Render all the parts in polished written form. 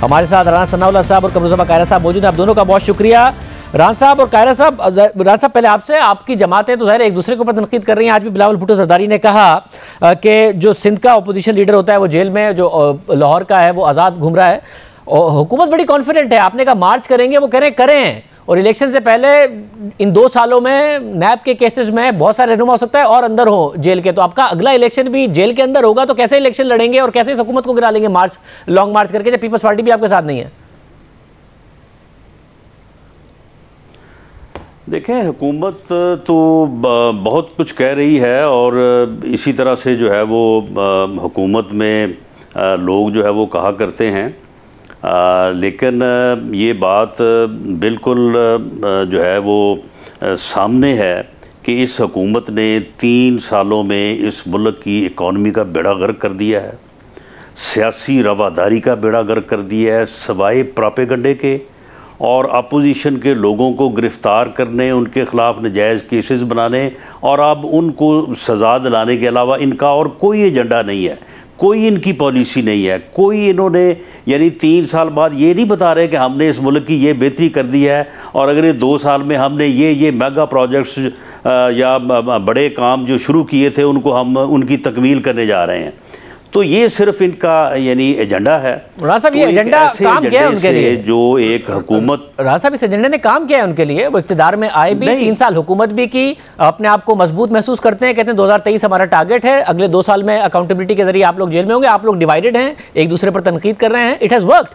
हमारे साथ राना सनाउल्लाह साहब और कमरुज़्ज़मा कायरा साहब मौजूद हैं। आप दोनों का बहुत शुक्रिया। राना साहब और कायरा साहब, राना साहब पहले आपसे, आपकी जमातें तो ज़ाहिर एक दूसरे के ऊपर तनकीद कर रही हैं। आज भी बिलावल भुट्टो ज़रदारी ने कहा कि जो सिंध का अपोजिशन लीडर होता है वो जेल में, जो लाहौर का है वो आज़ाद घूम रहा है। और हुकूमत बड़ी कॉन्फिडेंट है। आपने कहा मार्च करेंगे, वो कह रहे हैं करें, और इलेक्शन से पहले इन 2 सालों में नैब के केसेस में बहुत सारे रहनुमा हो सकता है और अंदर हो जेल के। तो आपका अगला इलेक्शन भी जेल के अंदर होगा, तो कैसे इलेक्शन लड़ेंगे और कैसे इस हुकूमत को गिरा लेंगे मार्च, लॉन्ग मार्च करके, जब पीपल्स पार्टी भी आपके साथ नहीं है? देखें, हुकूमत तो बहुत कुछ कह रही है और इसी तरह से जो है वो हुकूमत में लोग जो है वो कहा करते हैं, लेकिन ये बात बिल्कुल जो है वो सामने है कि इस हुकूमत ने 3 सालों में इस मुल्क की इकॉनमी का बेड़ा गर्क कर दिया है, सियासी रवादारी का बेड़ा गर्क कर दिया है, सवाए प्रोपेगंडे के और अपोजिशन के लोगों को गिरफ़्तार करने, उनके ख़िलाफ़ नजायज़ केसेस बनाने और अब उनको सज़ा दिलाने के अलावा इनका और कोई एजेंडा नहीं है, कोई इनकी पॉलिसी नहीं है। कोई इन्होंने यानी 3 साल बाद ये नहीं बता रहे कि हमने इस मुल्क की ये बेहतरी कर दी है और अगले 2 साल में हमने ये मेगा प्रोजेक्ट्स या बड़े काम जो शुरू किए थे उनको हम उनकी तकमील करने जा रहे हैं। तो ये सिर्फ इनका यानी एजेंडा है। राना साहब, ये एजेंडा काम किया है उनके लिए? जो एक हुकूमत, राना साहब, इस एजेंडे ने काम किया है उनके लिए? वो इख्तिदार में आए भी, 3 साल हुकूमत भी की, अपने आप को मजबूत महसूस करते हैं, कहते हैं 2023 हमारा टारगेट है, अगले 2 साल में अकाउंटेबिलिटी के जरिए आप लोग जेल में होंगे, आप लोग डिवाइडेड हैं, एक दूसरे पर तनकीद कर रहे हैं। It has worked.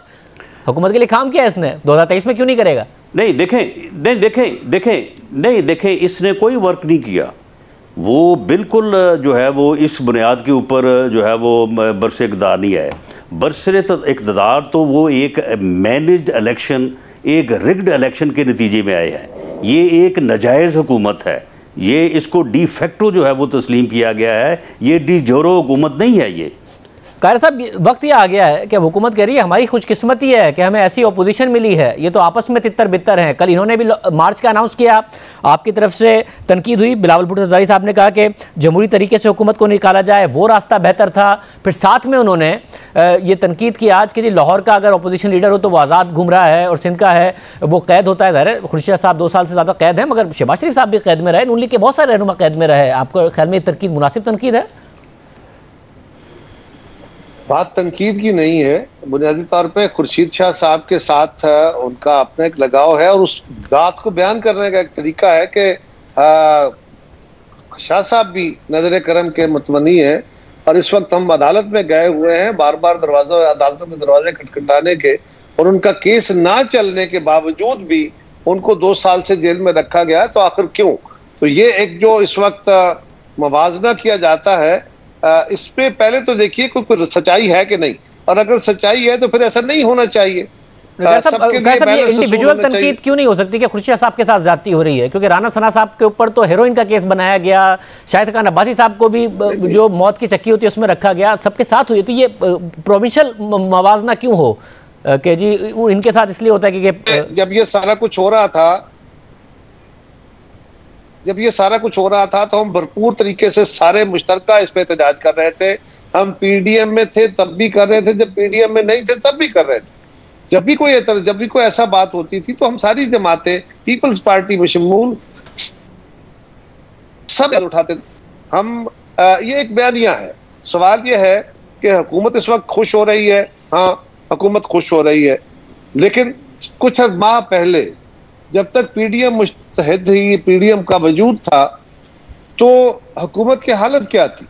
हुकूमत के लिए काम किया है इसने, 2023 में क्यों नहीं करेगा? नहीं देखें, इसने कोई वर्क नहीं किया। वो बिल्कुल जो है वो इस बुनियाद के ऊपर जो है वो बरसे इक़्तिदार नहीं आए। बरसे इक़्तिदार तो वो एक मैनेज्ड इलेक्शन, एक रिग्ड इलेक्शन के नतीजे में आए हैं। ये एक नाजायज़ हुकूमत है, ये इसको डी फैक्टो जो है वो तस्लीम किया गया है, ये डी जोरो हुकूमत नहीं है। ये कायर साहब, वक्त ये आ गया है कि हुकूमत कह रही है हमारी खुशकिस्मती है कि हमें ऐसी अपोजिशन मिली है, ये तो आपस में तितर बितर हैं। कल इन्होंने भी मार्च का अनाउंस किया, आपकी तरफ से तनकीद हुई। बिलावल भुट्टो ज़रदारी साहब ने कहा कि जमहूरी तरीके से हुकूमत को निकाला जाए, वो रास्ता बेहतर था। फिर साथ में उन्होंने ये तनकीद की आज कि जी लाहौर का अगर अपोजिशन लीडर हो तो वो आज़ाद घूम रहा है और सिंध का है वो कैद होता है। ज़ाहिर है खुर्शीद साहब 2 साल से ज़्यादा कैद है, मगर शहबाज शरीफ साहब भी कैद में रहे, नून लीग के बहुत सारे रहनुमा कैद में रहे। आपको ख्याल में तनकीद मुनासिब तनकीद है? बात तनकीद की नहीं है, बुनियादी तौर पे खुर्शीद शाह साहब के साथ उनका अपना एक लगाव है और उस बात को बयान करने का एक तरीका है कि शाह साहब भी नजर करम के मुतमनी है और इस वक्त हम अदालत में गए हुए हैं, बार बार अदालतों के दरवाजे खटखटाने के, और उनका केस ना चलने के बावजूद भी उनको 2 साल से जेल में रखा गया है। तो आखिर क्यों? तो ये एक जो इस वक्त मवाजना किया जाता है, इस पे पहले तो देखिए कोई सच्चाई है कि नहीं, और अगर सच्चाई है तो फिर ऐसा नहीं होना चाहिए। ये इंडिविजुअल तनकीद क्यों नहीं हो सकती कि खुर्शीद साहब के साथ ज्यादती हो रही है? क्योंकि राना सना साहब के ऊपर तो हेरोइन का केस बनाया गया, शाहिद खान अब्बासी साहब को भी जो मौत की चक्की होती है उसमें रखा गया, सबके साथ हुई। तो ये प्रोविंशियल मवाजना क्यों हो कि जी इनके साथ इसलिए होता है कि जब ये सारा कुछ हो रहा था तो हम भरपूर तरीके से सारे मुश्तरका इस पे एहतजाज कर रहे थे। हम पीडीएम में थे तब भी कर रहे थे, जब पीडीएम में नहीं थे तब भी कर रहे थे। जब भी कोई ऐसा बात होती थी तो हम सारी जमातें, पीपल्स पार्टी में शमूल, सब उठाते थे। हम ये एक बयानिया है। सवाल ये है कि हुकूमत इस वक्त खुश हो रही है। हाँ, हुकूमत खुश हो रही है, लेकिन कुछ माह पहले जब तक पीडीएम मुस्तहिद ही पीडीएम का वजूद था तो हुकूमत की हालत क्या थी?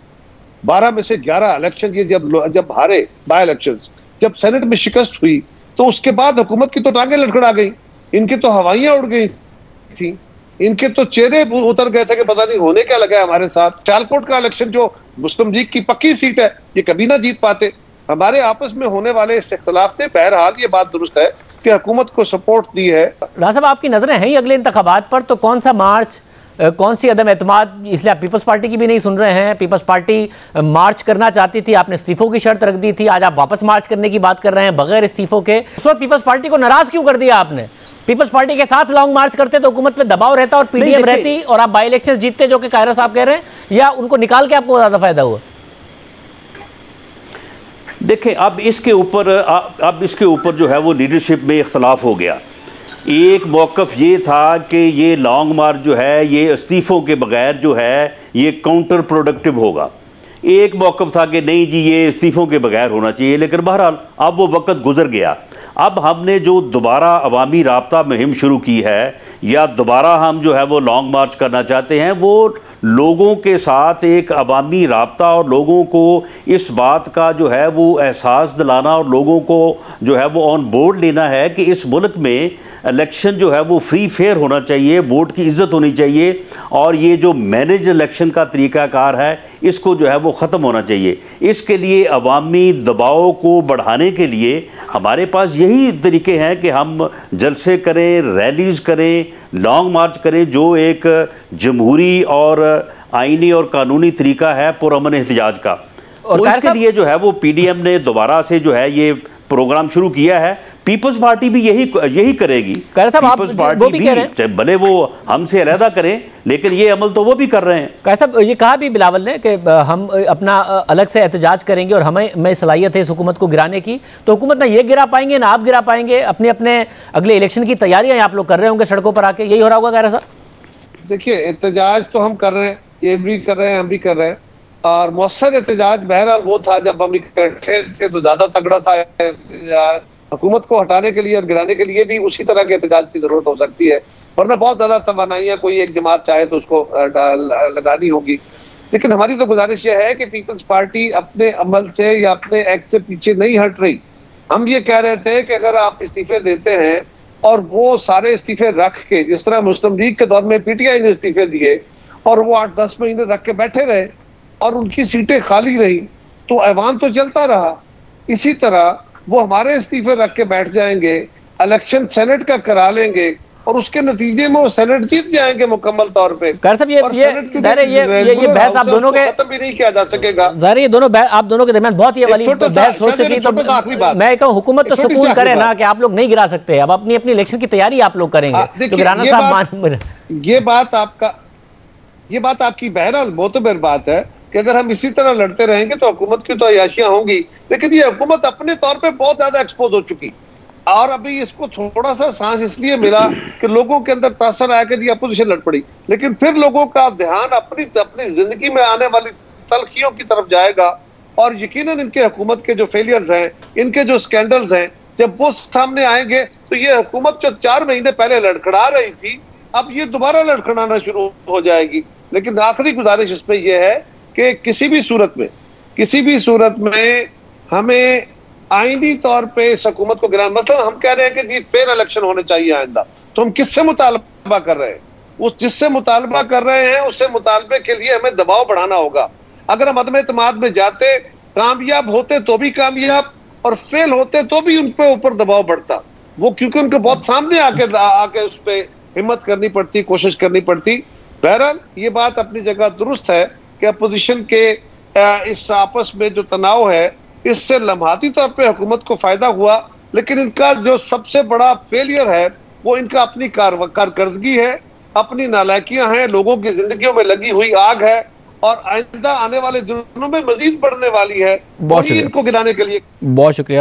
12 में से 11 इलेक्शन ये जब हारे बाय इलेक्शंस, जब सेनेट में शिकस्त हुई तो उसके बाद हुकूमत की तो टांगें लड़खड़ा गई, इनकी तो हवाइयां उड़ गई थी, इनके तो चेहरे उतर गए थे कि पता नहीं होने क्या लगा है हमारे साथ। सियालकोट का इलेक्शन जो मुस्लिम लीग की पक्की सीट है, ये कभी ना जीत पाते। हमारे आपस में होने वाले इस इख्तिलाफ ने बहरहाल ये बात दुरुस्त है कि हुकूमत को सपोर्ट दी है। राना साहब, आपकी नजरें हैं ही अगले इंतखाबात पर, तो कौन सा मार्च, कौन सी अदम एतमाद? इसलिए आप पीपल्स पार्टी की भी नहीं सुन रहे हैं। पीपल्स पार्टी मार्च करना चाहती थी, आपने इस्तीफों की शर्त रख दी थी, आज आप वापस मार्च करने की बात कर रहे हैं बगैर इस्तीफों के। उस वक्त पीपल्स पार्टी को नाराज क्यों कर दिया आपने? पीपल्स पार्टी के साथ लॉन्ग मार्च करते तो हुकूमत पे दबाव रहता और पीडीएम रहती और आप बाई इलेक्शन जीतते, जो कि कायरा साहब कह रहे हैं, या उनको निकाल के आपको ज्यादा फायदा हुआ? देखें, अब इसके ऊपर जो है वो लीडरशिप में इख्तलाफ हो गया। एक मौक़िफ़ ये था कि ये लॉन्ग मार्च जो है ये इस्तीफ़ों के बगैर जो है ये काउंटर प्रोडक्टिव होगा। एक मौक़िफ़ था कि नहीं जी ये इस्तीफ़ों के बगैर होना चाहिए। लेकिन बहरहाल अब वो वक्त गुजर गया। अब हमने जो दोबारा अवामी राब्ता मुहिम शुरू की है या दोबारा हम जो है वो लॉन्ग मार्च करना चाहते हैं, वो लोगों के साथ एक अवामी राब्ता और लोगों को इस बात का जो है वो एहसास दिलाना और लोगों को जो है वो ऑन बोर्ड लेना है कि इस मुल्क में इलेक्शन जो है वो फ्री फेयर होना चाहिए, वोट की इज़्ज़त होनी चाहिए और ये जो मैनेज इलेक्शन का तरीक़ाकार है इसको जो है वो ख़त्म होना चाहिए। इसके लिए अवामी दबाव को बढ़ाने के लिए हमारे पास यही तरीके हैं कि हम जलसे करें, रैलीज़ करें, लॉन्ग मार्च करें, जो एक जमहूरी और आइनी और कानूनी तरीका है पुरअमन एहतजाज का। और तो इसके लिए जो है वो पीडीएम ने दोबारा से जो है ये प्रोग्राम शुरू किया है। पीपल्स पार्टी भी यही करेगी। पीपल्स पार्टी भी भले वो हमसे अलहदा करें लेकिन ये अमल तो वो भी कर रहे हैं। साहब ये कहा भी बिलावल ने कि हम अपना अलग से एहतजाज करेंगे और हमें सलाहियत है इस हुकूमत को गिराने की, तो हुकूमत ना ये गिरा पाएंगे ना आप गिरा पाएंगे। अपने अपने अगले इलेक्शन की तैयारियां आप लोग कर रहे होंगे सड़कों पर आके, यही हो रहा होगा खैर साहब? देखिए, एहतजाज तो हम कर रहे हैं, ये भी कर रहे हैं, हम भी कर रहे हैं। और मौसर एहतजाज बहरहाल वो था जब हम इकट्ठे थे तो ज्यादा तगड़ा था। हुकूमत को हटाने के लिए और गिराने के लिए भी उसी तरह के एहतजाज की जरूरत हो सकती है, वरना बहुत ज्यादा तवानाई है। कोई एक जमात चाहे तो उसको लगानी होगी। लेकिन हमारी तो गुजारिश यह है कि पीपल्स पार्टी अपने अमल से या अपने एक्ट से पीछे नहीं हट रही। हम ये कह रहे थे कि अगर आप इस्तीफे देते हैं और वो सारे इस्तीफे रख के, जिस तरह मुस्लिम लीग के दौर में पीटीआई ने इस्तीफे दिए और वो 8-10 महीने रख के बैठे रहे और उनकी सीटें खाली रही, तो ऐवान तो चलता रहा। इसी तरह वो हमारे इस्तीफे रख के बैठ जाएंगे, इलेक्शन सेनेट का करा लेंगे और उसके नतीजे में वो सेनेट जीत जाएंगे मुकम्मल तौर पे। साहब ये बहस आप दोनों के खत्म भी नहीं किया जा सकेगा। ये दोनों आप दोनों के दरमियान बहुत ही वाली बहस हो चुकी। तो मैं कहूँ हुकूमत तो सुकून करे ना कि आप लोग नहीं गिरा सकते, अब अपनी अपनी इलेक्शन की तैयारी आप लोग करेंगे। तो राना साहब ये बात आपकी बहरहाल मोतबर बात है कि अगर हम इसी तरह लड़ते रहेंगे तो हुकूमत की तो अयाशियां होंगी। लेकिन ये हुकूमत अपने तौर पे बहुत ज्यादा एक्सपोज हो चुकी और अभी इसको थोड़ा सा सांस इसलिए मिला कि लोगों के अंदर तासर आया कि अपोजिशन लड़ पड़ी। लेकिन फिर लोगों का ध्यान अपनी जिंदगी में आने वाली तलखियों की तरफ जाएगा और यकीनन इनके हुकूमत के जो फेलियर्स हैं, इनके जो स्कैंडल्स हैं, जब वो सामने आएंगे तो ये हुकूमत जो 4 महीने पहले लड़खड़ा रही थी अब ये दोबारा लड़खड़ाना शुरू हो जाएगी। लेकिन आखिरी गुजारिश इसमें यह है कि किसी भी सूरत में हमें आईनी तौर पे इस हुकूमत को गिराना, मतलब हम कह रहे हैं कि जी फेयर इलेक्शन होने चाहिए आइंदा, तो हम किससे मुतालबा कर रहे हैं? उस जिससे मुतालबा कर रहे हैं उससे मुतालबे के लिए हमें दबाव बढ़ाना होगा। अगर हम अदम एतमाद में जाते, कामयाब होते तो भी कामयाब और फेल होते तो भी उन पे ऊपर दबाव बढ़ता, वो क्योंकि उनको बहुत सामने आके उस पर हिम्मत करनी पड़ती, कोशिश करनी पड़ती। बहरहाल ये बात अपनी जगह दुरुस्त है कि अपोजिशन के इस आपस में जो तनाव है इससे लम्हाती तौर पे हुकूमत को फायदा हुआ, लेकिन इनका जो सबसे बड़ा फेलियर है वो इनका अपनी कारकर्दगी है, अपनी नालायकियां हैं, लोगों की जिंदगियों में लगी हुई आग है और आइंदा आने वाले दिनों में मजीद बढ़ने वाली है। बहुत शुक्रिया, इनको गिराने के लिए बहुत शुक्रिया।